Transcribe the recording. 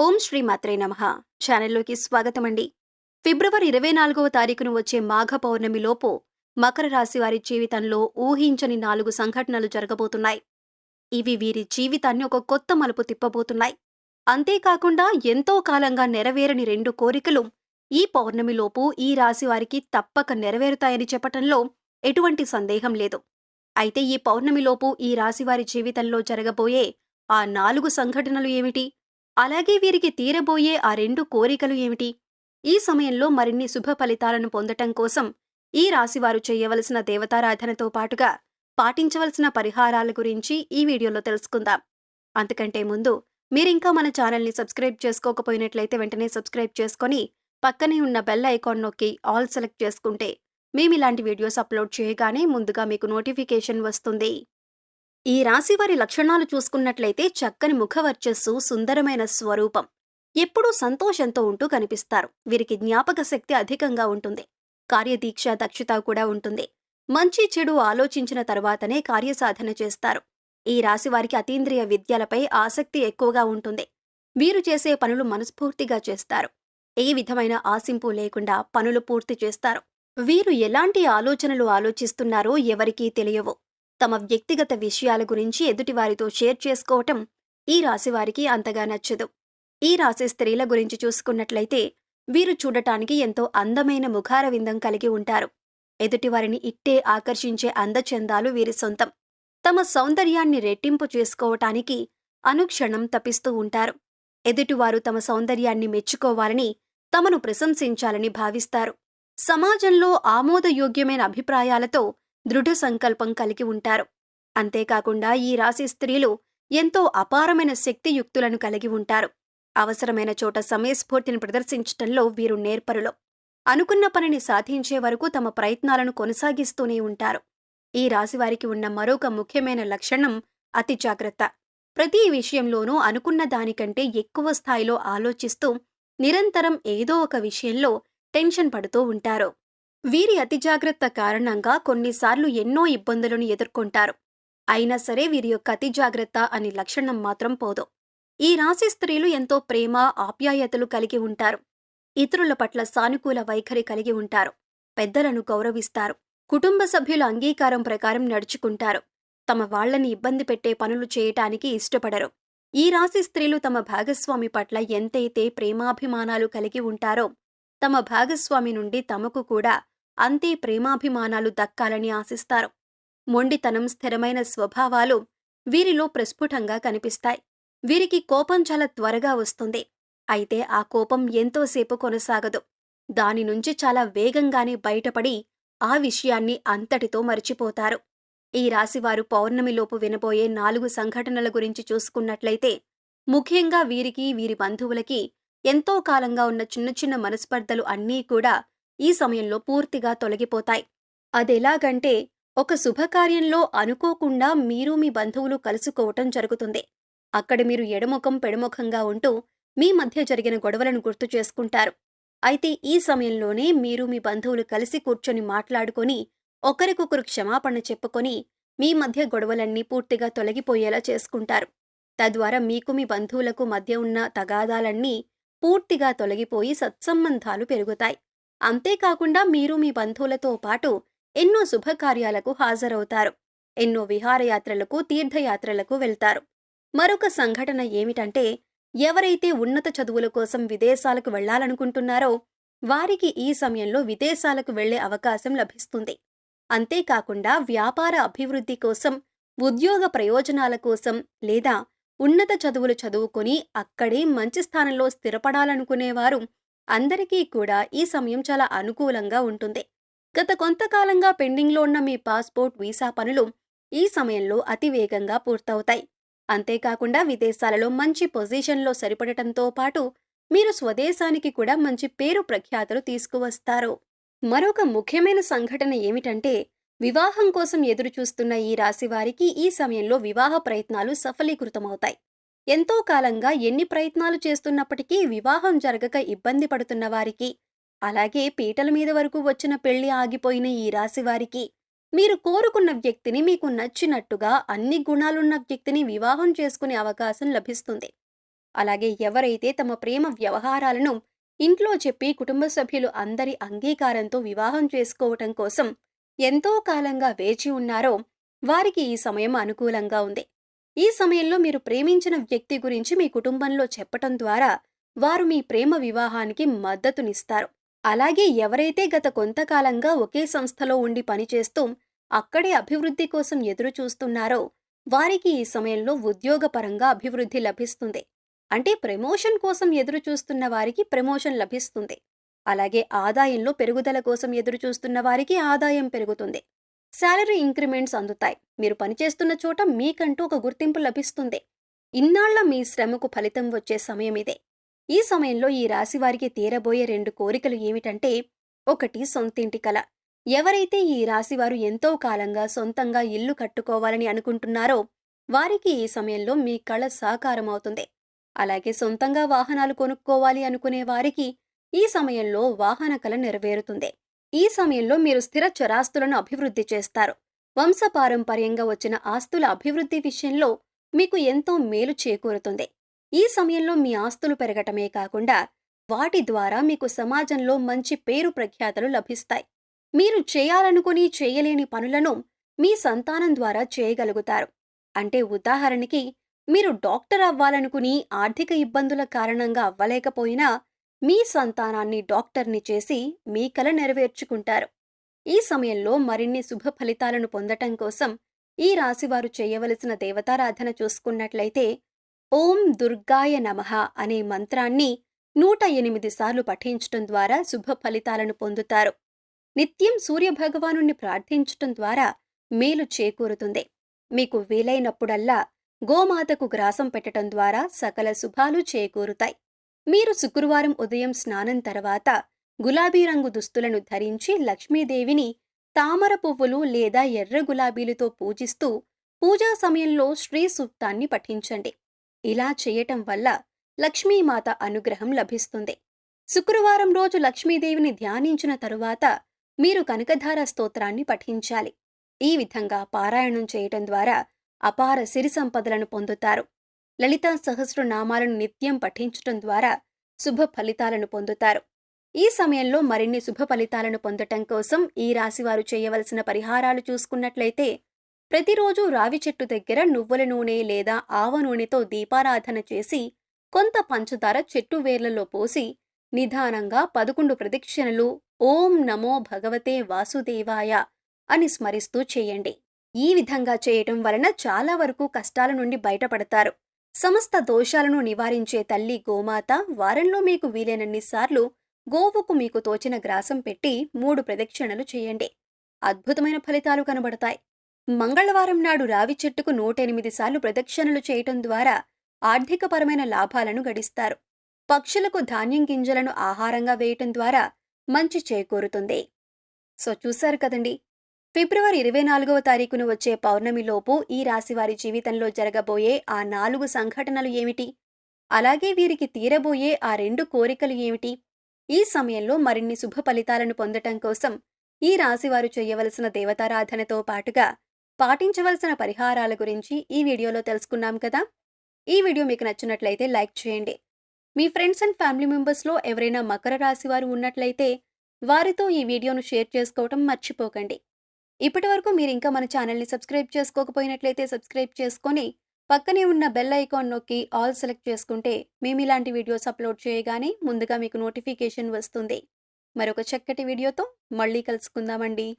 ఓం శ్రీ మాత్రే నమః. ఛానల్లోకి స్వాగతమండి. ఫిబ్రవరి 24వ తారీఖున వచ్చే మాఘ పౌర్ణమిలోపు మకర రాశి వారి జీవితంలో ఊహించని 4 సంఘటనలు జరగబోతున్నాయి. ఇవి వీరి జీవితాన్ని ఒక కొత్త మలుపు తిప్పబోతున్నాయి. అంతేకాకుండా ఎంతో కాలంగా నెరవేరని 2 కోరికలు ఈ పౌర్ణమిలోపు ఈ రాశి వారికి తప్పక నెరవేరుతాయని చెప్పటంలో ఎటువంటి సందేహం లేదు. అయితే ఈ పౌర్ణమిలోపు ఈ రాశివారి జీవితంలో జరగబోయే ఆ 4 సంఘటనలు ఏమిటి? అలాగే వీరికి తీరబోయే ఆ 2 కోరికలు ఏమిటి? ఈ సమయంలో మరిన్ని శుభ ఫలితాలను పొందటం కోసం ఈ రాశివారు చేయవలసిన దేవతారాధనతో పాటుగా పాటించవలసిన పరిహారాల గురించి ఈ వీడియోలో తెలుసుకుందాం. అంతకంటే ముందు మీరింకా మన ఛానల్ని సబ్స్క్రైబ్ చేసుకోకపోయినట్లయితే వెంటనే సబ్స్క్రైబ్ చేసుకొని పక్కనే ఉన్న బెల్ ఐకాన్ నొక్కి ఆల్ సెలెక్ట్ చేసుకుంటే మేమిలాంటి వీడియోస్ అప్లోడ్ చేయగానే ముందుగా మీకు నోటిఫికేషన్ వస్తుంది. ఈ రాశివారి లక్షణాలు చూసుకున్నట్లయితే చక్కని ముఖవర్చస్సు, సుందరమైన స్వరూపం, ఎప్పుడూ సంతోషంతో ఉంటూ కనిపిస్తారు. వీరికి జ్ఞాపక శక్తి అధికంగా ఉంటుంది. కార్యదీక్ష, దక్షత కూడా ఉంటుంది. మంచి చెడు ఆలోచించిన తర్వాతనే కార్యసాధన చేస్తారు. ఈ రాశివారికి అతీంద్రియ విద్యలపై ఆసక్తి ఎక్కువగా ఉంటుంది. వీరు చేసే పనులు మనస్ఫూర్తిగా చేస్తారు. ఏ విధమైన ఆశింపు లేకుండా పనులు పూర్తి చేస్తారు. వీరు ఎలాంటి ఆలోచనలు ఆలోచిస్తున్నారో ఎవరికీ తెలియవు. తమ వ్యక్తిగత విషయాల గురించి ఎదుటివారితో షేర్ చేసుకోవటం ఈ రాశివారికి అంతగా నచ్చదు. ఈ రాశి స్త్రీల గురించి చూసుకున్నట్లయితే వీరు చూడటానికి ఎంతో అందమైన ముఖార విందం కలిగి ఉంటారు. ఎదుటివారిని ఇట్టే ఆకర్షించే అందచందాలు వీరి సొంతం. తమ సౌందర్యాన్ని రెట్టింపు చేసుకోవటానికి అనుక్షణం తపిస్తూ ఉంటారు. ఎదుటివారు తమ సౌందర్యాన్ని మెచ్చుకోవాలని, తమను ప్రశంసించాలని భావిస్తారు. సమాజంలో ఆమోదయోగ్యమైన అభిప్రాయాలతో దృఢ సంకల్పం కలిగి ఉంటారు. అంతేకాకుండా ఈ రాశి స్త్రీలు ఎంతో అపారమైన శక్తియుక్తులను కలిగి ఉంటారు. అవసరమైన చోట సమయస్ఫూర్తిని ప్రదర్శించటంలో వీరు నేర్పరులు. అనుకున్న పనిని సాధించే వరకు తమ ప్రయత్నాలను కొనసాగిస్తూనే ఉంటారు. ఈ రాశివారికి ఉన్న మరొక ముఖ్యమైన లక్షణం అతి జాగ్రత్త. ప్రతి విషయంలోనూ అనుకున్న దానికంటే ఎక్కువ స్థాయిలో ఆలోచిస్తూ నిరంతరం ఏదో ఒక విషయంలో టెన్షన్ పడుతూ ఉంటారు. వీరి అతి జాగ్రత్త కారణంగా కొన్నిసార్లు ఎన్నో ఇబ్బందులను ఎదుర్కొంటారు. అయినా సరే వీరి యొక్క అతి జాగ్రత్త అనే లక్షణం మాత్రం పోదు. ఈ రాశి స్త్రీలు ఎంతో ప్రేమ, ఆప్యాయతలు కలిగి ఉంటారు. ఇతరుల పట్ల సానుకూల వైఖరి కలిగి ఉంటారు. పెద్దలను గౌరవిస్తారు. కుటుంబ సభ్యుల అంగీకారం ప్రకారం నడుచుకుంటారు. తమ వాళ్లని ఇబ్బంది పెట్టే పనులు చేయటానికి ఇష్టపడరు. ఈ రాశి స్త్రీలు తమ భాగస్వామి పట్ల ఎంతైతే ప్రేమాభిమానాలు కలిగి ఉంటారో తమ భాగస్వామి నుండి తమకు కూడా అంతే ప్రేమాభిమానాలు దక్కాలని ఆశిస్తారు. మొండితనం, స్థిరమైన స్వభావాలు వీరిలో ప్రస్ఫుటంగా కనిపిస్తాయి. వీరికి కోపం చాలా త్వరగా వస్తుంది. అయితే ఆ కోపం ఎంతోసేపు కొనసాగదు. దాని నుంచి చాలా వేగంగానే బయటపడి ఆ విషయాన్ని అంతటితో మరిచిపోతారు. ఈ రాశివారు పౌర్ణమిలోపు వినబోయే 4 సంఘటనల గురించి చూసుకున్నట్లయితే ముఖ్యంగా వీరికి, వీరి బంధువులకి ఎంతో కాలంగా ఉన్న చిన్న చిన్న మనస్పర్ధలు అన్నీ కూడా ఈ సమయంలో పూర్తిగా తొలగిపోతాయి. అదెలాగంటే ఒక శుభకార్యంలో అనుకోకుండా మీరు మీ బంధువులు కలుసుకోవటం జరుగుతుంది. అక్కడ మీరు ఎడముఖం పెడముఖంగా ఉంటూ మీ మధ్య జరిగిన గొడవలను గుర్తు చేసుకుంటారు. అయితే ఈ సమయంలోనే మీరు మీ బంధువులు కలిసి కూర్చొని మాట్లాడుకొని ఒకరికొకరు క్షమాపణ చెప్పుకొని మీ మధ్య గొడవలన్నీ పూర్తిగా తొలగిపోయేలా చేసుకుంటారు. తద్వారా మీకు మీ బంధువులకు మధ్య ఉన్న తగాదాలన్నీ పూర్తిగా తొలగిపోయి సత్సంబంధాలు పెరుగుతాయి. అంతేకాకుండా మీరు మీ బంధువులతో పాటు ఎన్నో శుభకార్యాలకు హాజరవుతారు. ఎన్నో విహారయాత్రలకు, తీర్థయాత్రలకు వెళ్తారు. మరొక సంఘటన ఏమిటంటే ఎవరైతే ఉన్నత చదువుల కోసం విదేశాలకు వెళ్లాలనుకుంటున్నారో వారికి ఈ సమయంలో విదేశాలకు వెళ్లే అవకాశం లభిస్తుంది. అంతేకాకుండా వ్యాపార అభివృద్ధి కోసం, ఉద్యోగ ప్రయోజనాల కోసం లేదా ఉన్నత చదువులు చదువుకొని అక్కడే మంచి స్థానంలో స్థిరపడాలనుకునేవారు అందరికీ కూడా ఈ సమయం చాలా అనుకూలంగా ఉంటుంది. గత కొంతకాలంగా పెండింగ్లో ఉన్న మీ పాస్పోర్ట్, వీసా పనులు ఈ సమయంలో అతి వేగంగా పూర్తవుతాయి. అంతేకాకుండా విదేశాలలో మంచి పొజిషన్లో సరిపడటంతో పాటు మీరు స్వదేశానికి కూడా మంచి పేరు ప్రఖ్యాతులు తీసుకువస్తారు. మరొక ముఖ్యమైన సంఘటన ఏమిటంటే వివాహం కోసం ఎదురుచూస్తున్న ఈ రాశివారికి ఈ సమయంలో వివాహ ప్రయత్నాలు సఫలీకృతమవుతాయి. ఎంతో కాలంగా ఎన్ని ప్రయత్నాలు చేస్తున్నప్పటికీ వివాహం జరగక ఇబ్బంది పడుతున్న వారికి, అలాగే పీటల మీద వరకు వచ్చిన పెళ్లి ఆగిపోయిన ఈ రాశివారికి మీరు కోరుకున్న వ్యక్తిని, మీకు నచ్చినట్టుగా అన్ని గుణాలున్న వ్యక్తిని వివాహం చేసుకునే అవకాశం లభిస్తుంది. అలాగే ఎవరైతే తమ ప్రేమ వ్యవహారాలను ఇంట్లో చెప్పి కుటుంబ సభ్యులు అందరి అంగీకారంతో వివాహం చేసుకోవటం కోసం ఎంతో కాలంగా వేచి ఉన్నారో వారికి ఈ సమయం అనుకూలంగా ఉంది. ఈ సమయంలో మీరు ప్రేమించిన వ్యక్తి గురించి మీ కుటుంబంలో చెప్పటం ద్వారా వారు మీ ప్రేమ వివాహానికి మద్దతునిస్తారు. అలాగే ఎవరైతే గత కొంతకాలంగా ఒకే సంస్థలో ఉండి పనిచేస్తూ అక్కడే అభివృద్ధి కోసం ఎదురు చూస్తున్నారో వారికి ఈ సమయంలో ఉద్యోగపరంగా అభివృద్ధి లభిస్తుంది. అంటే ప్రమోషన్ కోసం ఎదురు చూస్తున్న వారికి ప్రమోషన్ లభిస్తుంది. అలాగే ఆదాయంలో పెరుగుదల కోసం ఎదురు చూస్తున్న వారికి ఆదాయం పెరుగుతుంది. శాలరీ ఇంక్రిమెంట్స్ అందుతాయి. మీరు పనిచేస్తున్న చోట మీకంటూ ఒక గుర్తింపు లభిస్తుంది. ఇన్నాళ్ల మీ శ్రమకు ఫలితం వచ్చే సమయం ఇదే. ఈ సమయంలో ఈ రాశి వారికి తీరబోయే 2 కోరికలు ఏమిటంటే, 1 సొంతింటి కల. ఎవరైతే ఈ రాశివారు ఎంతో కాలంగా సొంతంగా ఇల్లు కట్టుకోవాలని అనుకుంటున్నారో వారికి ఈ సమయంలో మీ కళ సాకారమవుతుంది. అలాగే సొంతంగా వాహనాలు కొనుక్కోవాలి అనుకునే వారికి ఈ సమయంలో వాహన కల నెరవేరుతుంది. ఈ సమయంలో మీరు స్థిర చరాస్తులను అభివృద్ధి చేస్తారు. వంశపారంపర్యంగా వచ్చిన ఆస్తుల అభివృద్ధి విషయంలో మీకు ఎంతో మేలు చేకూరుతుంది. ఈ సమయంలో మీ ఆస్తులు పెరగటమే కాకుండా వాటి ద్వారా మీకు సమాజంలో మంచి పేరు ప్రఖ్యాతలు లభిస్తాయి. మీరు చేయాలనుకుని చేయలేని పనులను మీ సంతానం ద్వారా చేయగలుగుతారు. అంటే ఉదాహరణకి మీరు డాక్టర్ అవ్వాలనుకుని ఆర్థిక ఇబ్బందుల కారణంగా అవ్వలేకపోయినా మీ సంతానాన్ని డాక్టర్ని చేసి మీ కల నెరవేర్చుకుంటారు. ఈ సమయంలో మరిన్ని శుభ ఫలితాలను పొందటం కోసం ఈ రాశివారు చేయవలసిన దేవతారాధన చూసుకున్నట్లయితే ఓం దుర్గాయ నమః అనే మంత్రాన్ని 108 సార్లు పఠించటం ద్వారా శుభ ఫలితాలను పొందుతారు. నిత్యం సూర్యభగవానుణ్ణి ప్రార్థించటం ద్వారా మేలు చేకూరుతుంది. మీకు వీలైనప్పుడల్లా గోమాతకు గ్రాసం పెట్టటం ద్వారా సకల శుభాలు చేకూరుతాయి. మీరు శుక్రవారం ఉదయం స్నానం తర్వాత గులాబీ రంగు దుస్తులను ధరించి లక్ష్మీదేవిని తామర పువ్వులు లేదా ఎర్ర గులాబీలతో పూజిస్తూ పూజా సమయంలో శ్రీ సూక్తాన్ని పఠించండి. ఇలా చేయటం వల్ల లక్ష్మీమాత అనుగ్రహం లభిస్తుంది. శుక్రవారం రోజు లక్ష్మీదేవిని ధ్యానించిన తరువాత మీరు కనకధార స్తోత్రాన్ని పఠించాలి. ఈ విధంగా పారాయణం చేయటం ద్వారా అపార సిరి సంపదలను పొందుతారు. లలితా సహస్రనామాలను నిత్యం పఠించటం ద్వారా శుభ ఫలితాలను పొందుతారు. ఈ సమయంలో మరిన్ని శుభ ఫలితాలను పొందటం కోసం ఈ రాశివారు చేయవలసిన పరిహారాలు చూసుకున్నట్లయితే ప్రతిరోజు రావి చెట్టు దగ్గర నువ్వుల నూనె లేదా ఆవ నూనెతో దీపారాధన చేసి కొంత పంచదార చెట్టు వేర్లలో పోసి నిదానంగా 11 ప్రదక్షిణలు ఓం నమో భగవతే వాసుదేవాయ అని స్మరిస్తూ చేయండి. ఈ విధంగా చేయటం వలన చాలా వరకు కష్టాల నుండి బయటపడతారు. సమస్త దోషాలను నివారించే తల్లి గోమాత వారంలో మీకు వీలైనన్ని సార్లు గోవుకు మీకు తోచిన గ్రాసం పెట్టి 3 ప్రదక్షిణలు చేయండి. అద్భుతమైన ఫలితాలు కనబడతాయి. మంగళవారం నాడు రావి చెట్టుకు 108 సార్లు ప్రదక్షిణలు చేయటం ద్వారా ఆర్థికపరమైన లాభాలను గడిస్తారు. పక్షులకు ధాన్యం గింజలను ఆహారంగా వేయటం ద్వారా మంచి చేకూరుతుంది. సో చూశారు కదండి, ఫిబ్రవరి 24వ తారీఖున వచ్చే పౌర్ణమిలోపు ఈ రాశివారి జీవితంలో జరగబోయే ఆ 4 సంఘటనలు ఏమిటి, అలాగే వీరికి తీరబోయే ఆ 2 కోరికలు ఏమిటి, ఈ సమయంలో మరిన్ని శుభ ఫలితాలను పొందటం కోసం ఈ రాశివారు చేయవలసిన దేవతారాధనతో పాటుగా పాటించవలసిన పరిహారాల గురించి ఈ వీడియోలో తెలుసుకున్నాం కదా. ఈ వీడియో మీకు నచ్చినట్లయితే లైక్ చేయండి. మీ ఫ్రెండ్స్ అండ్ ఫ్యామిలీ మెంబర్స్లో ఎవరైనా మకర రాశివారు ఉన్నట్లయితే వారితో ఈ వీడియోను షేర్ చేసుకోవటం మర్చిపోకండి. ఇప్పటివరకు మీరు ఇంకా మన ఛానల్ని సబ్స్క్రైబ్ చేసుకోకపోయినట్లయితే సబ్స్క్రైబ్ చేసుకొని పక్కనే ఉన్న బెల్ ఐకాన్ నొక్కి ఆల్ సెలెక్ట్ చేసుకుంటే మేము ఇలాంటి వీడియోస్ అప్లోడ్ చేయగానే ముందుగా మీకు నోటిఫికేషన్ వస్తుంది. మరొక చక్కటి వీడియోతో మళ్ళీ కలుసుకుందామండి.